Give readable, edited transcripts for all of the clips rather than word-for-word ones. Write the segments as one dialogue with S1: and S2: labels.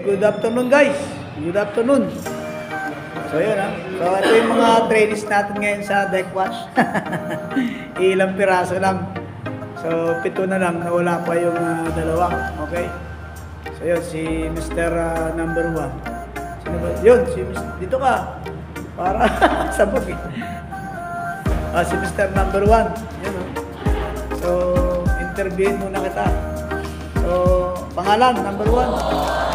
S1: Good afternoon guys. Good afternoon. So yun ha. So ito yung mga trainees natin ngayon sa deck watch. Ilang piraso lang. So 7 na lang. Nawala pa yung dalawa. Okay. So yun si Mr. Number 1. Sino ba? Yun. Dito ka. Para sabog eh. Si Mr. Number 1. Yun ha. So interviewin muna kita. So pangalan Number 1.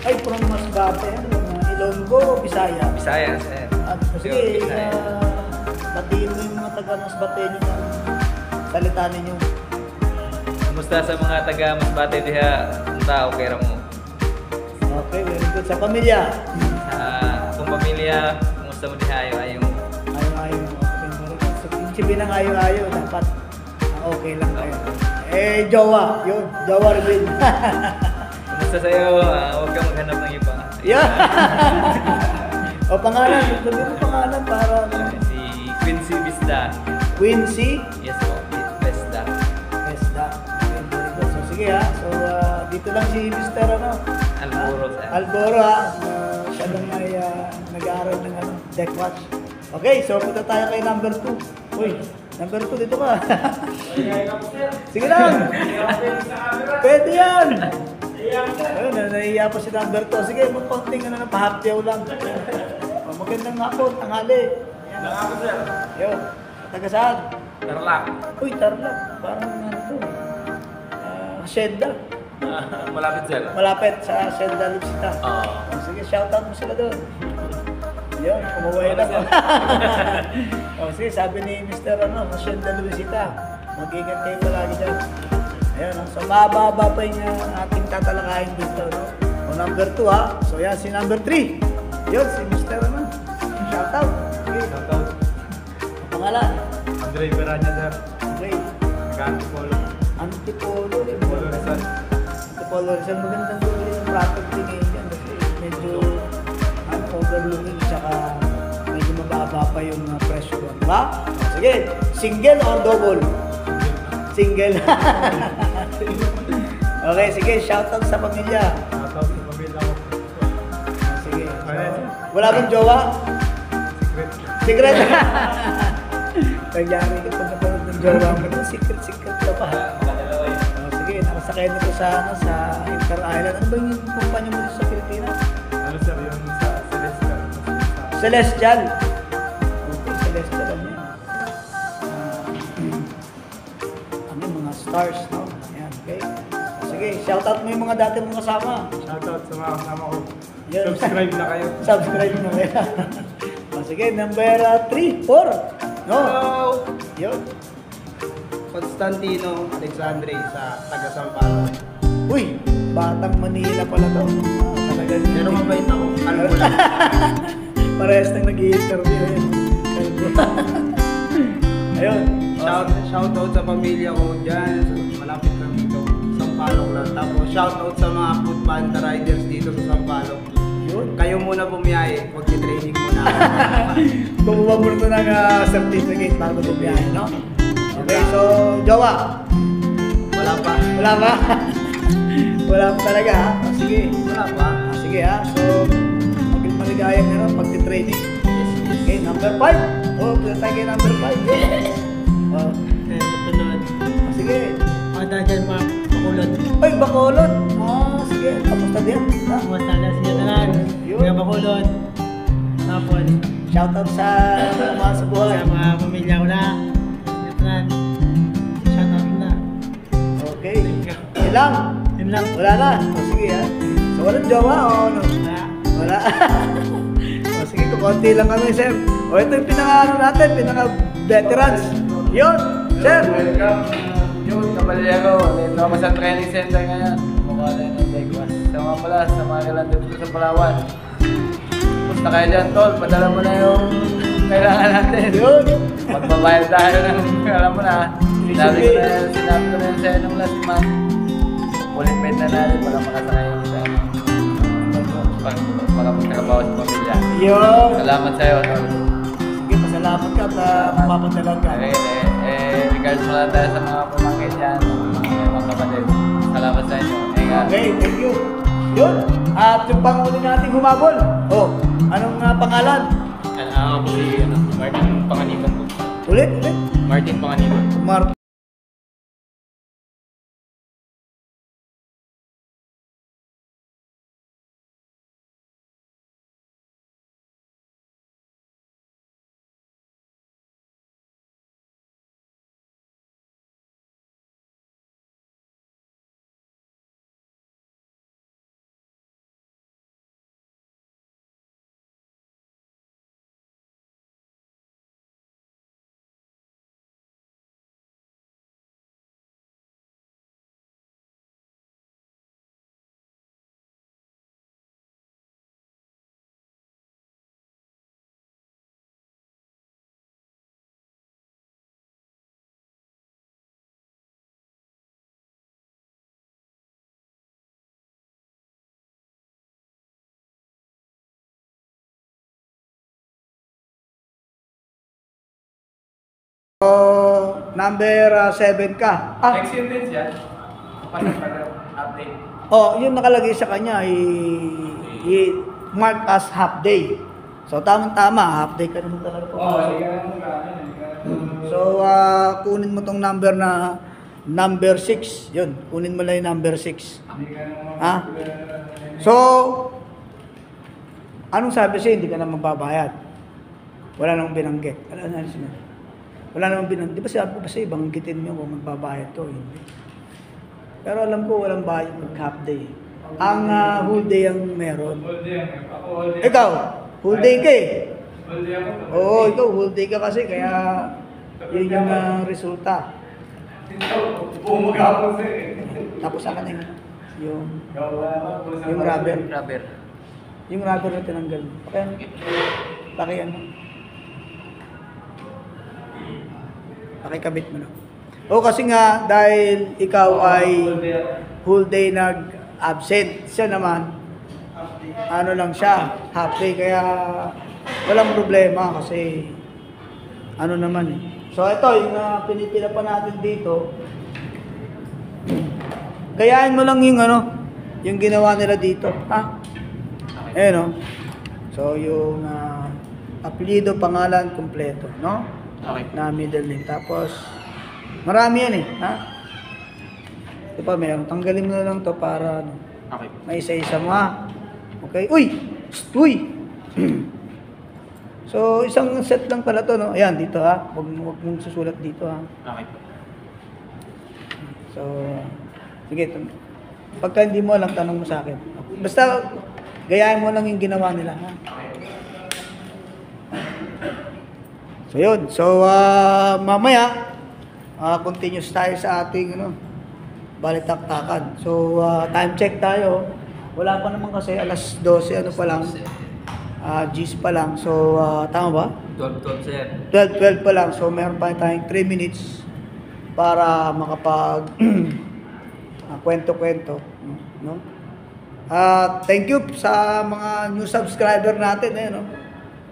S1: Ay, from Masbate, Ilonggo, Bisaya.
S2: Bisaya, sir.
S1: Sige, batiin mo yung mga taga Masbate nyo na salita ninyo.
S2: Kumusta sa mga taga Masbate diha? Ang tao, kaya mo?
S1: Okay, very good. Sa pamilya?
S2: Kung pamilya, kumusta mo diha? Ayaw.
S1: Ayaw. So, sibi ng ayaw, dapat okay lang kayo. Jowa. Yun, jowa rin.
S2: Kumusta sa'yo? Huwag kang maghanap ng iba.
S1: Yeah! O pangalan, sabihin mo pangalan para...
S2: Si Quincy Bisda.
S1: Quincy?
S2: Yes po, Bisda.
S1: Bisda. So sige ha, so dito lang si Mr.
S2: Alboro, sir.
S1: Alboro ha. Siya lang ay nag-aaral ng deck watch. Okay, so punta tayo kay number 2. Uy, number 2 dito ka. Sige lang. Pwede yan. Ayun, nahihiya pa si number 2. Sige, magpunting ka na ng pahapyaw lang. Magandang hapon, tanghali.
S2: Nangako, sir.
S1: Yun, taga saan?
S2: Tarlac.
S1: Uy, Tarlac. Parang ano to? Shedda.
S2: Malapit, sir.
S1: Malapit sa Shedda Luxita. Sige, shoutout mo sila doon. Yun, kumuway lang. Sige, sabi ni Mr. Shedda Luxita. Mag-ingat kayo palagi dyan. Ayan, so mababa pa yung ating tatalakayin dito. O number 2 ha. So yan, si number 3. Yun, si Mr. Shoutout. Okay.
S2: Shoutout.
S1: Pangalan?
S2: Andre Peranya, sir.
S1: Andre.
S2: Antipolo.
S1: Antipolo.
S2: Antipolo Rizal.
S1: Antipolo Rizal. Magandang bumili ng property ngayon yan. Kasi medyo overlooking. Tsaka medyo mababa pa yung presyo. Diba? Sige, single or double? Single. Okay, sige, shoutout sa pamilya.
S2: Shoutout sa pamilya ko.
S1: Sige. Wala bang jowa? Secret. Nagyari ka pag napanood ng jowa mo. Secret ka pa. Sige, nakasakay na ko sa Inter-Island. Ano ba yung kumpanya mo sa Pilipinas?
S2: Ano, sir, yung sa Celestial.
S1: Celestial. Okay, Celestial ano yun? Mga stars, no? Ayan, okay. Sige, shoutout mo yung mga dati mong kasama.
S2: Shoutout sa mga kasama ko.
S1: Yan.
S2: Subscribe na kayo.
S1: Subscribe na kayo. Sige, number 3, 4. No?
S3: Hello!
S1: Yun.
S3: Constantino Alexandre sa taga Sampalo.
S1: Uy, Batang Manila pala to. Talaga
S3: Pero mabait ako. Kalbo lang.
S1: Parehas nang nag-i-interview. Ayun.
S3: Shoutout sa pamilya ko dyan. Malapit lang dito. Sampalo lang. Tapos shoutout sa mga food panda riders dito sa Sampalo.
S1: Yun.
S3: Kayo muna bumiyahe. Magti-training muna.
S1: Kumuha mo ito ng certificate bago bumiyahe, no? Okay, so, jowa.
S3: Wala pa.
S1: Wala ba? Wala pa talaga, ha? Sige.
S3: Wala pa.
S1: Sige, ha? So, maging maligayang pagti-training. Okay, number 5. Oh, punta tayo kay number 5. Oh. Sige.
S4: Ada dyan mga Bacolod.
S1: Ay, Bacolod. Sige. Kamusta din?
S4: Kamusta na siya tanan? Mga Bacolod. Tapos,
S1: Shoutout sa mga sa buhay.
S4: sa mga pamilya ko na. Siya tanan. Shoutout na.
S1: Okay. Yun lang.
S4: Yun lang.
S1: Wala na. Sige, ha? So, walang jowa o ano?
S4: Wala.
S1: Wala. Sige, kukunti lang kami, sir. Ito yung pinaka-ano natin, pinaka-veterans. Yun, sir.
S2: Welcome. Yun, kabalyago. Dito ako sa training center ngayon. Mukha tayo ng Legwas. Sa mga pala, sa mga kailan dito sa Palawan. Pusta kayo dyan, tol. Padala mo na yung kailangan natin.
S1: Yun.
S2: Magbabayad tayo ng, alam mo na. Sinabi ko na yun sa'yo nung last month. Ulit-ped na natin para makasakay yung sa para magtrabaho sa pamilya.
S1: Yun.
S2: Salamat sa'yo, tol.
S1: Sige, pasalamat ka at mapapadalang ka.
S2: Regards mo lang tayo sa mga pamangkin yan, mga kapatid. Salamat
S1: Okay, thank you. Yun. At yung panghuli nating humabol. Oh, anong pangalan?
S5: Ako po si Martin Panganiban po.
S1: Ulit.
S5: Martin Panganiban.
S1: Mark. Number 7 ka.
S2: Next year din siya. Update.
S1: Oh, yung nakalagay sa kanya, mark as half day. So, tamang-tama, half day ka naman talaga po.
S2: Hindi ka naman mag-ano.
S1: So, kunin mo tong number na number 6. Yun, kunin mo lang yung number 6. Ha? So, anong sabi sa'yo? Hindi ka na magbabayad. Wala namang binanggit. Wala namang binanggit. Di ba sabi ko ba sa'yo, banggitin nyo kung magbabayad to? Hindi. Pero alam ko, walang bayad mag half day. Ang whole day ang meron.
S2: Whole day ang ako whole day.
S1: Ikaw, whole day ka eh.
S2: Whole day ako.
S1: Oo, ikaw, whole day ka kasi, kaya yun yung resulta.
S2: Bumagapos
S1: Tapos akin na yung
S2: Yung
S1: rubber.
S5: Rubber.
S1: Yung rubber na tinanggal. Pakiyan mo. Pakikabit mo na. O kasi nga, dahil ikaw ay whole day nag-absent, siya naman, ano lang siya, half day, kaya walang problema kasi ano naman eh. So ito, yung pinipila pa natin dito, gayahin mo lang yung ano, yung ginawa nila dito, ha? Ayan o. So yung apelyido, pangalan, kumpleto, no?
S5: Okay.
S1: Na middle name. Tapos, marami yan eh, ha? Ito pa, meron. Tanggalin mo na lang to para ano,
S5: Okay.
S1: may isa-isa mo, ha? Okay? Uy! Psst, uy! So, isang set lang pala to, no? Ayan, dito, ha? Huwag mong susulat dito, ha?
S5: Okay.
S1: So, sige. Pagka hindi mo alam, tanong mo sa akin. Basta, gayahin mo lang yung ginawa nila, ha? So, yun. So, mamaya, continuous tayo sa ating, balitaktakan. So, time check tayo. Wala pa naman kasi, alas 12, ano pa lang, G's pa lang. So, tama ba?
S5: 12 sir.
S1: 12 pa lang. So, meron pa tayong 3 minutes para makapag kwento-kwento. No? Thank you sa mga new subscriber natin. No?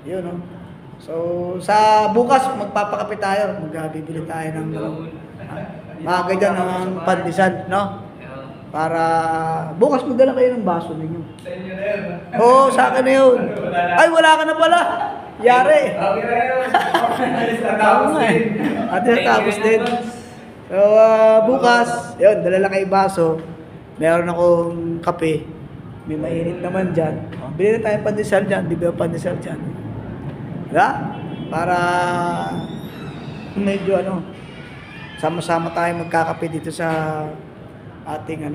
S1: Yun, no? So, sa bukas, magpapakape tayo. Magbibili tayo ng mga ganyan ng pandesal, no? Para bukas magdala kayo ng baso ninyo.
S2: Sa inyo na yun.
S1: Oo, sa akin na yun. Ay, wala ka na pala. Yari.
S2: Okay na yun. Natapos din.
S1: At natapos din. So, bukas, yun, dala lang kayo baso. Meron akong kape. May mainit naman dyan. Bili na tayo pandesal dyan. Bibili ang pandesal dyan. Diba? Para medyo sama-sama tayo magkakape dito sa ating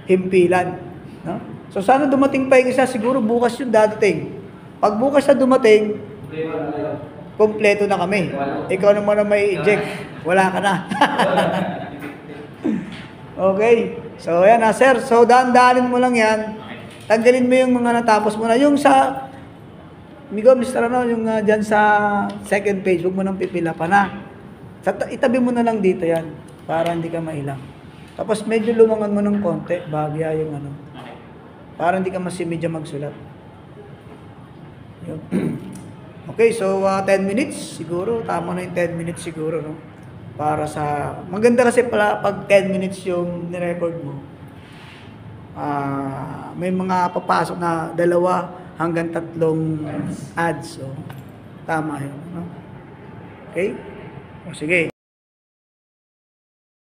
S1: himpilan. No? So sana dumating pa yung isa, siguro bukas yung dadating. Pag bukas na dumating, kompleto na kami. Ikaw naman na may eject. Wala ka na. Okay. So yan na sir. So daan-daanin mo lang yan. Tanggalin mo yung mga natapos mo na. Yung sa Migo, Mr. yung dyan sa second page, huwag mo nang pipila pa na. Itabi mo na lang dito yan, para hindi ka mailang. Tapos medyo lumangan mo ng konti, bagya yung para hindi ka masimidya magsulat. Yun. Okay, so 10 minutes siguro, tama na yung 10 minutes siguro, no? Para sa, maganda kasi pala pag 10 minutes yung nirecord mo. may mga papasok na 2 hanggang 3 ads. So, tama yun. No? Okay? O sige.